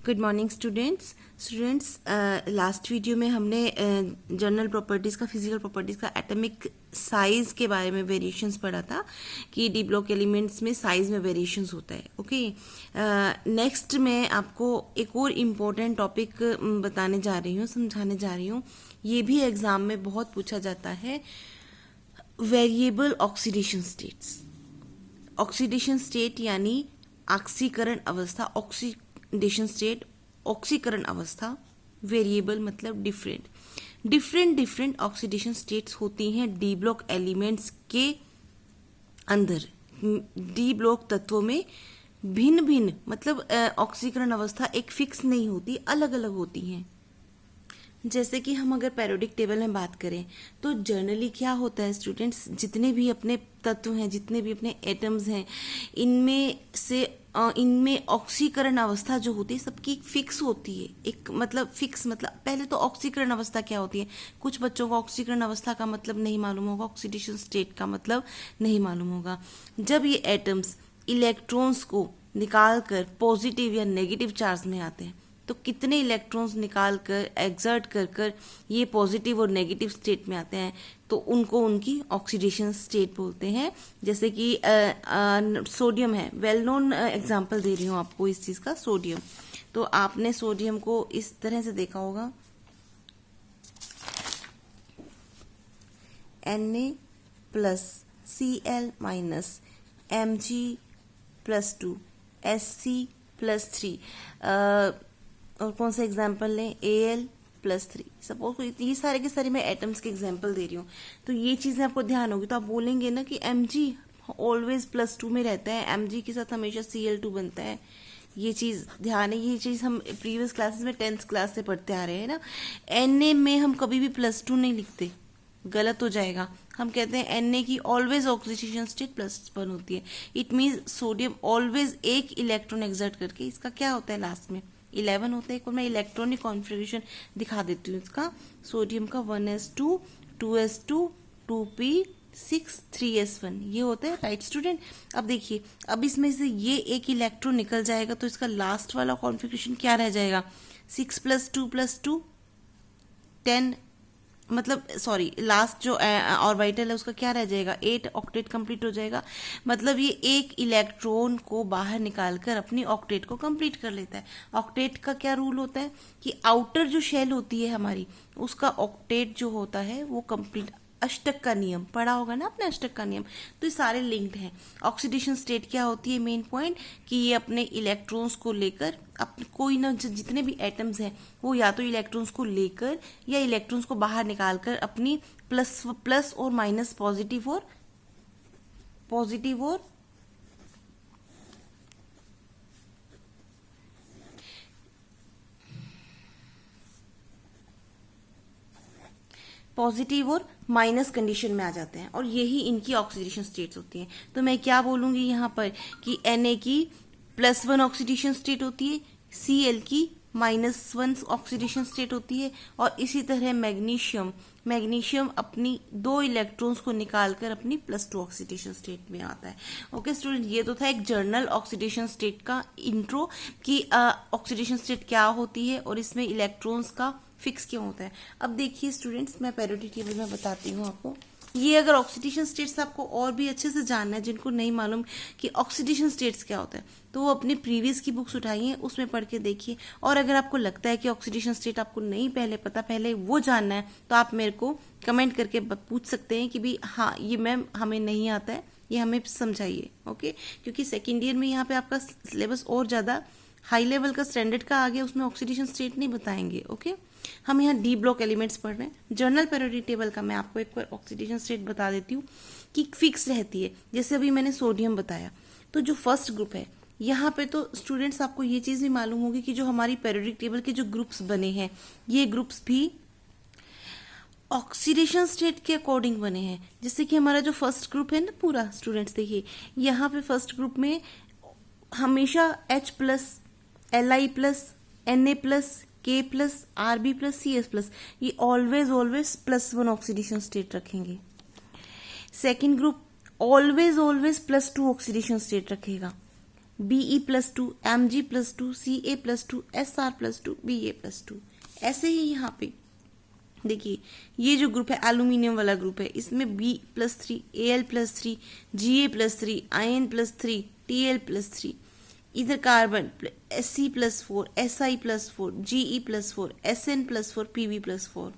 Good morning students last video में हमने general properties का, फिजिकल प्रॉपर्टीज़ का एटॉमिक साइज के बारे में वेरिएशंस पढ़ा था कि डी ब्लॉक एलिमेंट्स में साइज में वेरिएशंस होता है। ओके, नेक्स्ट मैं आपको एक और इम्पोर्टेंट टॉपिक बताने जा रही हूँ, समझाने जा रही हूँ। ये भी एग्जाम में बहुत पूछा जाता है, variable oxidation states. Oxidation state यानी ऑक्सीकरण अवस्था, ऑक्सीडेशन स्टेट ऑक्सीकरण अवस्था, वेरिएबल मतलब डिफरेंट ऑक्सीडेशन स्टेट्स होती हैं डी ब्लॉक एलिमेंट्स के अंदर। डी ब्लॉक तत्वों में भिन्न भिन्न मतलब ऑक्सीकरण अवस्था एक फिक्स नहीं होती, अलग अलग होती हैं। जैसे कि हम अगर पेरियोडिक टेबल में बात करें तो जनरली क्या होता है स्टूडेंट्स, जितने भी अपने तत्व हैं, जितने भी अपने एटम्स हैं, इनमें ऑक्सीकरण अवस्था जो होती है सबकी फिक्स होती है। एक मतलब फिक्स मतलब पहले तो ऑक्सीकरण अवस्था क्या होती है, कुछ बच्चों को ऑक्सीकरण अवस्था का मतलब नहीं मालूम होगा, ऑक्सीडेशन स्टेट का मतलब नहीं मालूम होगा। जब ये एटम्स इलेक्ट्रॉन्स को निकालकर पॉजिटिव या नेगेटिव चार्ज में आते हैं तो कितने इलेक्ट्रॉन्स निकाल कर एक्सर्ट कर कर ये पॉजिटिव और नेगेटिव स्टेट में आते हैं तो उनको उनकी ऑक्सीडेशन स्टेट बोलते हैं। जैसे कि सोडियम है, वेल नोन एग्जांपल दे रही हूँ आपको इस चीज़ का, सोडियम। तो आपने सोडियम को इस तरह से देखा होगा, Na+Cl- Mg+2 Sc+3, और कौन सा एग्जाम्पल लें, Al+3। सपोज ये सारे के सारे मैं एटम्स के एग्जाम्पल दे रही हूँ, तो ये चीजें आपको ध्यान होगी। तो आप बोलेंगे ना कि Mg ऑलवेज +2 में रहता है, Mg के साथ हमेशा Cl2 बनता है। ये चीज ध्यान है, ये चीज हम प्रीवियस क्लासेस में 10th क्लास से पढ़ते आ रहे हैं ना। Na में हम कभी भी +2 नहीं लिखते, गलत हो जाएगा। हम कहते हैं Na की ऑलवेज ऑक्सीडेशन स्टेट +1 होती है। इट मीन्स सोडियम ऑलवेज एक इलेक्ट्रॉन एक्सर्ट करके, इसका क्या होता है लास्ट में 11 होता है। एक और मैं इलेक्ट्रॉनिक कॉन्फ़िगरेशन दिखा देती हूँ इसका। सोडियम का 1s2 2s2 2p6 3s1 ये होता है, राइट स्टूडेंट। अब देखिए, अब इसमें से ये एक इलेक्ट्रॉन निकल जाएगा तो इसका लास्ट वाला कॉन्फ़िगरेशन क्या रह जाएगा, 6+2+2 10, मतलब सॉरी लास्ट जो ऑर्बिटल है उसका क्या रह जाएगा, 8 ऑक्टेट कंप्लीट हो जाएगा। मतलब ये एक इलेक्ट्रॉन को बाहर निकालकर अपनी ऑक्टेट को कंप्लीट कर लेता है। ऑक्टेट का क्या रूल होता है कि आउटर जो शेल होती है हमारी, उसका ऑक्टेट जो होता है वो कंप्लीट, अष्टक का नियम पढ़ा होगा ना आपने, अष्टक का नियम। तो ये सारे लिंक्ड हैं। ऑक्सीडेशन स्टेट क्या होती है, मेन पॉइंट कि ये अपने इलेक्ट्रॉन्स को लेकर कोई ना, जितने भी एटम्स हैं वो या तो इलेक्ट्रॉन्स को लेकर या इलेक्ट्रॉन्स को बाहर निकालकर अपनी प्लस और माइनस, पॉजिटिव और पॉजिटिव और माइनस कंडीशन में आ जाते हैं, और यही इनकी ऑक्सीडेशन स्टेट्स होती हैं। तो मैं क्या बोलूंगी यहाँ पर कि Na की +1 ऑक्सीडेशन स्टेट होती है, Cl की -1 ऑक्सीडेशन स्टेट होती है, और इसी तरह मैग्नीशियम अपनी 2 इलेक्ट्रॉन्स को निकालकर अपनी +2 ऑक्सीडेशन स्टेट में आता है। ओके स्टूडेंट, ये तो था एक जर्नल ऑक्सीडेशन स्टेट का इंट्रो कि ऑक्सीडेशन स्टेट क्या होती है और इसमें इलेक्ट्रॉन्स का फिक्स क्यों होता है। अब देखिए स्टूडेंट्स, मैं पेरियोडिक टेबल में बताती हूँ आपको। ये अगर ऑक्सीडेशन स्टेट्स आपको और भी अच्छे से जानना है, जिनको नहीं मालूम कि ऑक्सीडेशन स्टेट्स क्या होता है, तो वो अपनी प्रीवियस की बुक्स उठाइए, उसमें पढ़ के देखिए। और अगर आपको लगता है कि ऑक्सीडेशन स्टेट आपको नहीं पहले पता, पहले वो जानना है, तो आप मेरे को कमेंट करके पूछ सकते हैं कि भी हाँ ये मैम हमें नहीं आता है, ये हमें समझाइए। ओके, क्योंकि सेकेंड ईयर में यहाँ पे आपका सिलेबस और ज़्यादा हाई लेवल का, स्टैंडर्ड का आ गया, उसमें ऑक्सीडेशन स्टेट नहीं बताएंगे। ओके, हम यहाँ डी ब्लॉक एलिमेंट्स पढ़ रहे हैं। जर्नल पेरियोडिक टेबल का मैं आपको एक बार ऑक्सीडेशन स्टेट बता देती हूँ कि फिक्स रहती है। जैसे अभी मैंने सोडियम बताया, तो जो फर्स्ट ग्रुप है यहाँ पे, तो स्टूडेंट्स आपको ये चीज़ भी मालूम होगी कि जो हमारी पेरियोडिक टेबल के जो ग्रुप्स बने हैं, ये ग्रुप्स भी ऑक्सीडेशन स्टेट के अकॉर्डिंग बने हैं। जैसे कि हमारा जो फर्स्ट ग्रुप है ना पूरा, स्टूडेंट्स देखिए यहाँ पे फर्स्ट ग्रुप में हमेशा H+, Li+, Na+, K+, Rb+, Cs+, ये ऑलवेज +1 ऑक्सीडेशन स्टेट रखेंगे। Second group always +2 oxidation state रखेगा। Be+2, Mg+2, Ca+2, Sr+2, Ba+2। ऐसे ही यहाँ पे देखिए ये जो ग्रुप है एल्यूमिनियम वाला ग्रुप है, इसमें B+3, Al+3, Ga+3, In+3, Tl+3, इधर carbon Sc+4, Si+4, Ge+4, Sn+4, Pb+4।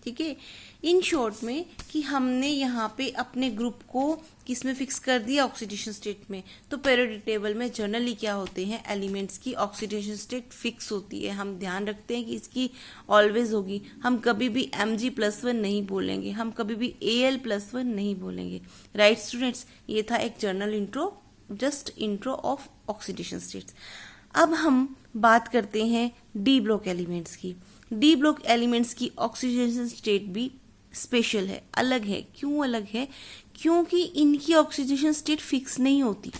ठीक है, इन शॉर्ट में कि हमने यहाँ पे अपने ग्रुप को किस में फिक्स कर दिया, ऑक्सीडेशन स्टेट में। तो पीरियोडिक टेबल में जनरली क्या होते हैं, एलिमेंट्स की ऑक्सीडेशन स्टेट फिक्स होती है। हम ध्यान रखते हैं कि इसकी ऑलवेज होगी। हम कभी भी Mg+1 नहीं बोलेंगे, हम कभी भी Al+1 नहीं बोलेंगे। राइट स्टूडेंट्स, ये था एक general intro, just intro of oxidation states. अब हम बात करते हैं डी ब्लॉक एलिमेंट्स की। डी ब्लॉक एलिमेंट्स की ऑक्सीडेशन स्टेट भी स्पेशल है, अलग है। क्यों अलग है? क्योंकि इनकी ऑक्सीडेशन स्टेट फिक्स नहीं होती,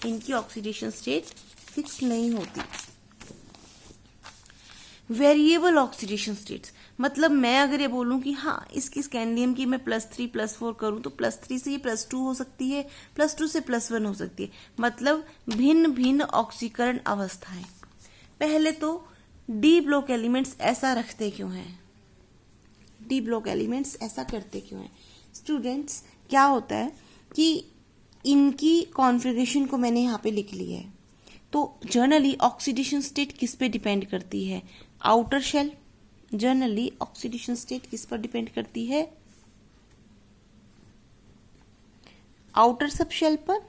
इनकी ऑक्सीडेशन स्टेट फिक्स नहीं होती। वेरिएबल ऑक्सीडेशन स्टेट्स, मतलब मैं अगर ये बोलूं कि हाँ इसकी स्कैंडियम की मैं +3 +4 करूं तो +3 से ये +2 हो सकती है, +2 से +1 हो सकती है। मतलब भिन्न भिन्न ऑक्सीकरण अवस्थाएं। पहले तो डी ब्लॉक एलिमेंट्स ऐसा रखते क्यों हैं, डी ब्लॉक एलिमेंट्स ऐसा करते क्यों हैं? स्टूडेंट्स क्या होता है कि इनकी कॉन्फ़िगरेशन को मैंने यहाँ पे लिख लिया है। तो जनरली ऑक्सीडेशन स्टेट किस पे डिपेंड करती है? Outer shell. Generally oxidation state किस पर डिपेंड करती है? आउटर सबशेल पर।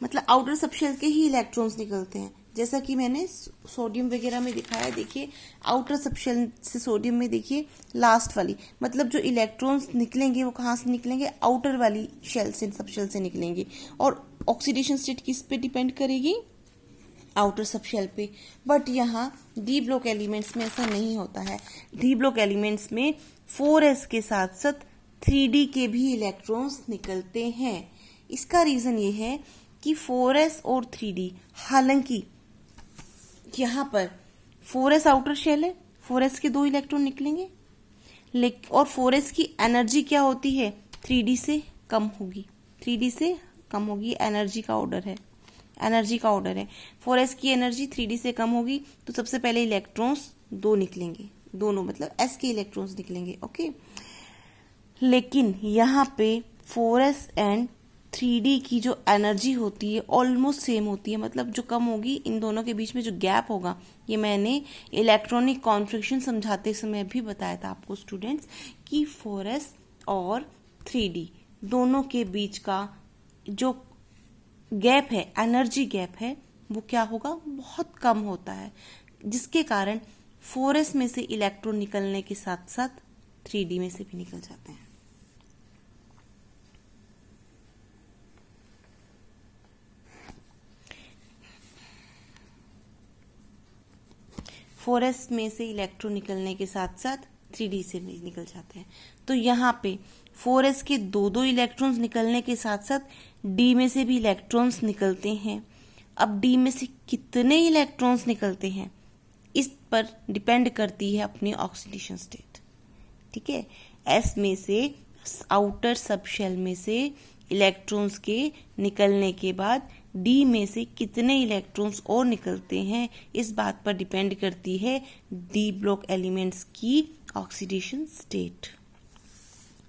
मतलब आउटर सबशेल के ही इलेक्ट्रॉन्स निकलते हैं, जैसा कि मैंने सोडियम वगैरह में दिखाया। देखिए आउटर सबशेल से सोडियम में देखिए लास्ट वाली, मतलब जो इलेक्ट्रॉन्स निकलेंगे वो कहाँ से निकलेंगे? आउटर वाली शेल से, सबशेल से निकलेंगे। और ऑक्सीडेशन स्टेट किस पे डिपेंड करेगी? आउटर सबशेल पे। बट यहाँ डी ब्लॉक एलिमेंट्स में ऐसा नहीं होता है। डी ब्लॉक एलिमेंट्स में 4s के साथ साथ 3d के भी इलेक्ट्रॉन्स निकलते हैं। इसका रीजन ये है कि 4s और 3d, हालांकि यहाँ पर 4s आउटर शेल है, 4s के 2 इलेक्ट्रॉन निकलेंगे, लेकिन और 4s की एनर्जी क्या होती है? 3d से कम होगी, 3d से कम होगी। एनर्जी का ऑर्डर है, एनर्जी का ऑर्डर है। 4s की एनर्जी 3d से कम होगी तो सबसे पहले इलेक्ट्रॉन्स 2 निकलेंगे, दोनों मतलब s के इलेक्ट्रॉन्स निकलेंगे। ओके, लेकिन यहाँ पे 4s एंड 3d की जो एनर्जी होती है ऑलमोस्ट सेम होती है। मतलब जो कम होगी, इन दोनों के बीच में जो गैप होगा, ये मैंने इलेक्ट्रॉनिक कॉन्फिगरेशन समझाते समय भी बताया था आपको स्टूडेंट्स कि 4s और 3d दोनों के बीच का जो गैप है, एनर्जी गैप है, वो क्या होगा? बहुत कम होता है, जिसके कारण 4s में से इलेक्ट्रॉन निकलने के साथ साथ 3d में से भी निकल जाते हैं। फोरस में से इलेक्ट्रॉन निकलने के साथ साथ 3d से भी निकल जाते हैं। तो यहाँ पे 4s के 2 इलेक्ट्रॉन्स निकलने के साथ साथ d में से भी इलेक्ट्रॉन्स निकलते हैं। अब d में से कितने इलेक्ट्रॉन्स निकलते हैं, इस पर डिपेंड करती है अपनी ऑक्सीडेशन स्टेट। ठीक है, s में से, आउटर सबशेल में से इलेक्ट्रॉन्स के निकलने के बाद d में से कितने इलेक्ट्रॉन्स और निकलते हैं, इस बात पर डिपेंड करती है डी ब्लॉक एलिमेंट्स की ऑक्सीडेशन स्टेट।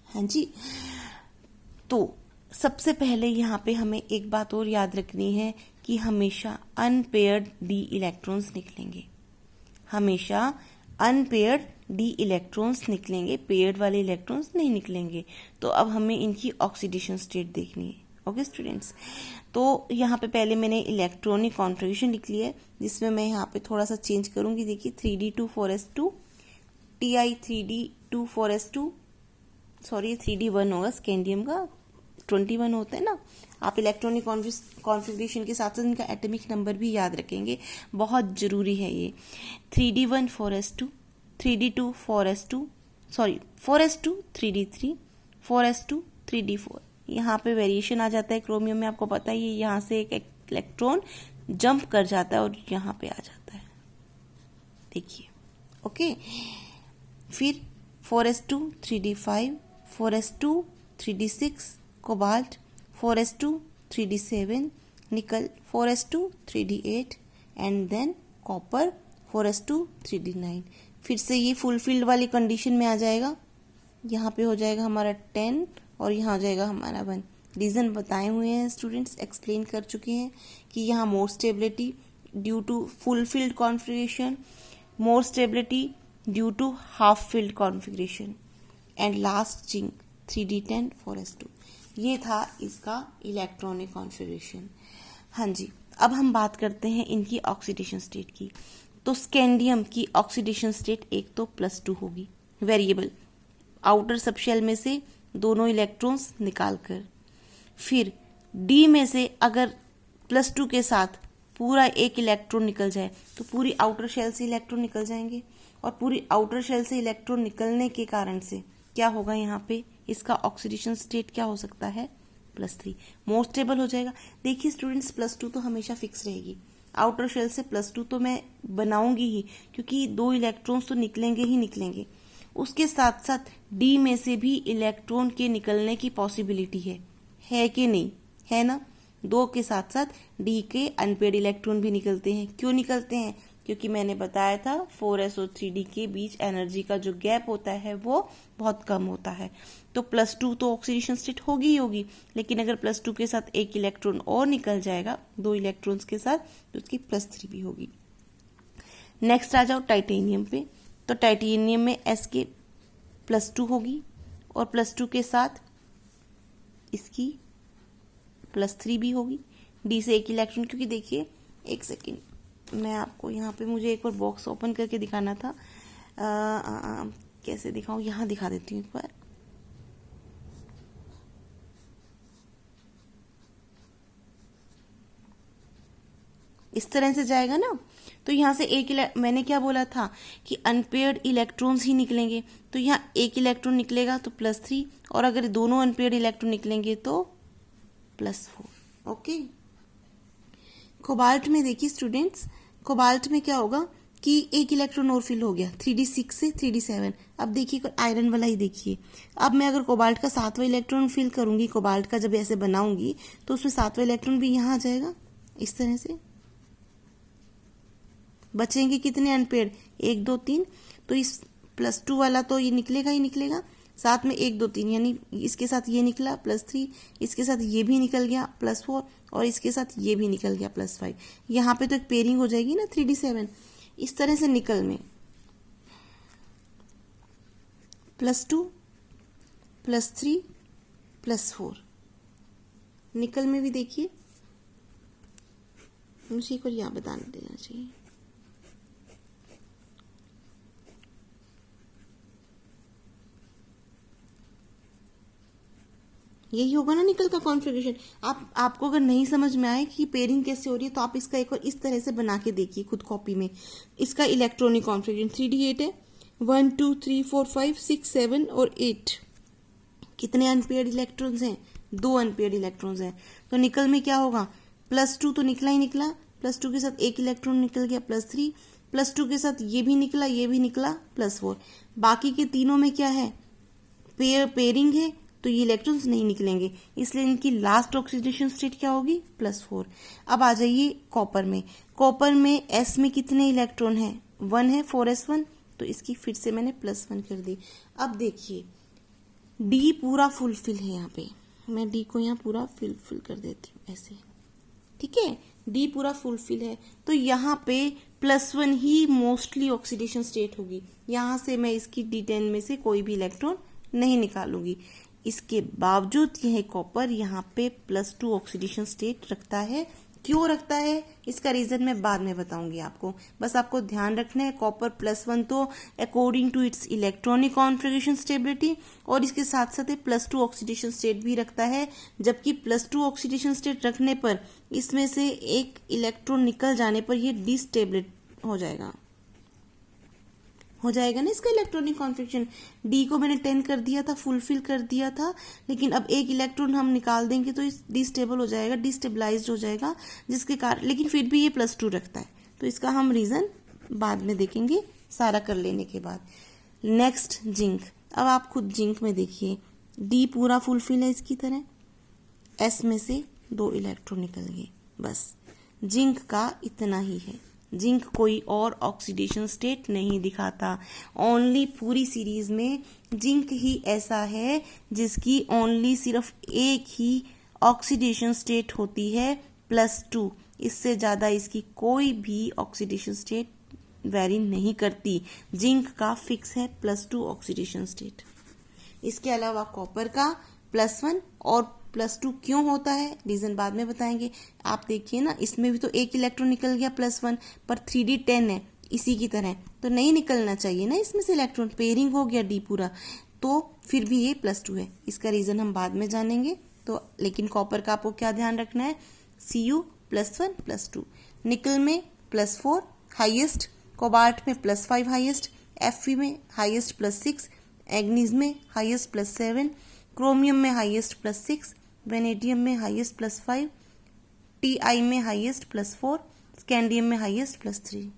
हाँ जी, तो सबसे पहले यहाँ पे हमें एक बात और याद रखनी है कि हमेशा अनपेयर्ड डी इलेक्ट्रॉन्स निकलेंगे, हमेशा अनपेयर्ड डी इलेक्ट्रॉन्स निकलेंगे, पेयर्ड वाले इलेक्ट्रॉन्स नहीं निकलेंगे। तो अब हमें इनकी ऑक्सीडेशन स्टेट देखनी है। ओके स्टूडेंट्स, तो यहाँ पे पहले मैंने इलेक्ट्रॉनिक कॉन्फ़िगरेशन लिख लिया है, जिसमें मैं यहाँ पे थोड़ा सा चेंज करूंगी। देखिए 3d2 Ti3d2 सॉरी 3d1 होगा, स्कैंडियम का 21 होता है ना। आप इलेक्ट्रॉनिक कॉन्फ़िगरेशन के साथ साथ इनका एटॉमिक नंबर भी याद रखेंगे, बहुत जरूरी है ये। 3d1 4s2, 3d2 4s2, sorry 4s2 3d3, 4s2 3d4। यहाँ पे वेरिएशन आ जाता है क्रोमियम में, आपको पता ही है, यहाँ से एक इलेक्ट्रॉन जंप कर जाता है और यहाँ पे आ जाता है, देखिए। ओके, फिर 4s2 3d5, 4s2 3d6 cobalt, 4s2 3d7 निकल 4s2 3d8 and than copper 4s2 3d9। फिर से ये फुलफिल्ड वाली कंडीशन में आ जाएगा, यहाँ पे हो जाएगा हमारा 10 और यहाँ हो जाएगा हमारा 1। रीजन बताए हुए हैं स्टूडेंट्स, एक्सप्लेन कर चुके हैं कि यहाँ more stability due to fulfilled configuration, more stability due to half filled configuration and last zinc 3d10 4s2। ये था इसका इलेक्ट्रॉनिक कॉन्फ़िगरेशन। हाँ जी, अब हम बात करते हैं इनकी ऑक्सीडेशन स्टेट की। तो स्कैंडियम की ऑक्सीडेशन स्टेट एक तो +2 होगी वेरिएबल, आउटर सबशेल में से दोनों इलेक्ट्रॉन्स निकालकर। फिर डी में से अगर +2 के साथ पूरा एक इलेक्ट्रॉन निकल जाए तो पूरी आउटर शेल से इलेक्ट्रॉन निकल जाएंगे, और पूरी आउटर शेल से इलेक्ट्रॉन निकलने के कारण से क्या होगा, यहाँ पे इसका ऑक्सीडेशन स्टेट क्या हो सकता है, +3, मोर स्टेबल हो जाएगा। देखिए स्टूडेंट्स, +2 तो हमेशा फिक्स रहेगी, आउटर शेल से +2 तो मैं बनाऊंगी ही, क्योंकि 2 इलेक्ट्रॉन्स तो निकलेंगे ही निकलेंगे। उसके साथ साथ डी में से भी इलेक्ट्रॉन के निकलने की पॉसिबिलिटी है कि नहीं, है ना। 2 के साथ साथ डी के अनपेड इलेक्ट्रॉन भी निकलते हैं। क्यों निकलते हैं, क्योंकि मैंने बताया था 4s और 3d के बीच एनर्जी का जो गैप होता है वो बहुत कम होता है। तो +2 तो ऑक्सीडेशन स्टेट होगी ही होगी, लेकिन अगर +2 के साथ एक इलेक्ट्रॉन और निकल जाएगा 2 इलेक्ट्रॉन्स के साथ, तो उसकी +3 भी होगी। नेक्स्ट आ जाओ टाइटेनियम पे। तो टाइटेनियम में s के +2 होगी और +2 के साथ इसकी +3 भी होगी। डी से एक इलेक्ट्रॉन, क्योंकि देखिए एक सेकेंड, मैं आपको यहाँ पे मुझे एक बार बॉक्स ओपन करके दिखाना था। कैसे दिखाऊं, यहाँ दिखा देती हूँ एक बार। इस तरह से जाएगा ना, तो यहाँ से मैंने क्या बोला था कि अनपेयर्ड इलेक्ट्रॉन्स ही निकलेंगे, तो यहाँ एक इलेक्ट्रॉन निकलेगा तो +3, और अगर दोनों अनपेयर्ड इलेक्ट्रॉन निकलेंगे तो +4। ओके। कोबाल्ट में देखिए स्टूडेंट्स, कोबाल्ट में क्या होगा कि एक इलेक्ट्रॉन और फिल हो गया 3d6 से 3d7। अब देखिए आयरन वाला ही देखिए, अब मैं अगर कोबाल्ट का 7वां इलेक्ट्रॉन फिल करूंगी, कोबाल्ट का जब ऐसे बनाऊंगी तो उसमें 7वां इलेक्ट्रॉन भी यहाँ आ जाएगा। इस तरह से बचेंगे कितने अनपेड, 1 2 3। तो इस +2 वाला तो ये निकलेगा ही निकलेगा, साथ में 1 2 3, यानी इसके साथ ये निकला +3, इसके साथ ये भी निकल गया +4, और इसके साथ ये भी निकल गया +5। यहाँ पे तो एक पेयरिंग हो जाएगी ना 3d7। इस तरह से निकल में +2 +3 +4। निकल में भी देखिए, मुझे एक और यहाँ बताने देना चाहिए। यही होगा ना निकल का कॉन्फ़िगरेशन। आपको अगर नहीं समझ में आए कि पेयरिंग कैसे हो रही है, तो आप इसका एक और इस तरह से बना के देखिए खुद कॉपी में। इसका इलेक्ट्रॉनिक कॉन्फ़िगरेशन 3d8 है, 1 2 3 4 5 6 7 और 8। कितने अनपेयर्ड इलेक्ट्रॉन्स हैं, 2 अनपेयर्ड इलेक्ट्रॉन्स हैं। तो निकल में क्या होगा, +2 तो निकला ही निकला, +2 के साथ एक इलेक्ट्रॉन निकल गया +3, +2 के साथ ये भी निकला +4। बाकी के तीनों में क्या है, पेयरिंग है, तो ये इलेक्ट्रॉन्स नहीं निकलेंगे, इसलिए इनकी लास्ट ऑक्सीडेशन स्टेट क्या होगी, +4। अब आ जाइए कॉपर में। कॉपर में s में कितने इलेक्ट्रॉन है, 1 है, 4s1, तो इसकी फिर से मैंने +1 कर दी। अब देखिए डी पूरा फुलफिल है, यहाँ पे मैं डी को यहाँ पूरा फिल कर देती हूँ ऐसे, ठीक है। डी पूरा फुलफिल है, तो यहाँ पे +1 ही मोस्टली ऑक्सीडेशन स्टेट होगी। यहाँ से मैं इसकी D10 में से कोई भी इलेक्ट्रॉन नहीं निकालूंगी। इसके बावजूद यह कॉपर यहाँ पे +2 ऑक्सीडेशन स्टेट रखता है। क्यों रखता है, इसका रीजन मैं बाद में बताऊंगी आपको। बस आपको ध्यान रखना है, कॉपर +1 तो according to its electronic configuration stability, और इसके साथ साथ +2 ऑक्सीडेशन स्टेट भी रखता है। जबकि +2 ऑक्सीडेशन स्टेट रखने पर इसमें से एक इलेक्ट्रॉन निकल जाने पर यह डिस्टेबल हो जाएगा ना इसका इलेक्ट्रॉनिक कॉन्फ़िगरेशन। डी को मैंने 10 कर दिया था, फुलफिल कर दिया था, लेकिन अब एक इलेक्ट्रॉन हम निकाल देंगे तो डिस्टेबल हो जाएगा, डिस्टेबलाइज्ड हो जाएगा, जिसके कारण, लेकिन फिर भी ये +2 रखता है। तो इसका हम रीजन बाद में देखेंगे सारा कर लेने के बाद। Next zinc. अब आप खुद जिंक में देखिए, डी पूरा फुलफिल है इसकी तरह, एस में से 2 इलेक्ट्रॉन निकल गए, बस जिंक का इतना ही है। जिंक कोई और ऑक्सीडेशन स्टेट नहीं दिखाता। ओनली पूरी सीरीज में जिंक ही ऐसा है जिसकी ओनली सिर्फ एक ही ऑक्सीडेशन स्टेट होती है +2। इससे ज्यादा इसकी कोई भी ऑक्सीडेशन स्टेट वेरी नहीं करती। जिंक का फिक्स है +2 ऑक्सीडेशन स्टेट। इसके अलावा कॉपर का +1 और +2 क्यों होता है, रीजन बाद में बताएंगे। आप देखिए ना, इसमें भी तो एक इलेक्ट्रॉन निकल गया +1, पर 3D10 है इसी की तरह, तो नहीं निकलना चाहिए ना इसमें से इलेक्ट्रॉन, पेयरिंग हो गया D पूरा, तो फिर भी ये +2 है। इसका रीजन हम बाद में जानेंगे। तो लेकिन कॉपर का आपको क्या ध्यान रखना है, Cu +1 +2, निकल में +4 हाईएस्ट, कोबाल्ट में +5 हाईएस्ट, Fe में हाईएस्ट +6, एग्नीज में हाईएस्ट +7, क्रोमियम में हाईएस्ट +6, वेनेडियम में हाईएस्ट +5, Ti में हाईएस्ट +4, स्कैंडियम में हाईएस्ट +3।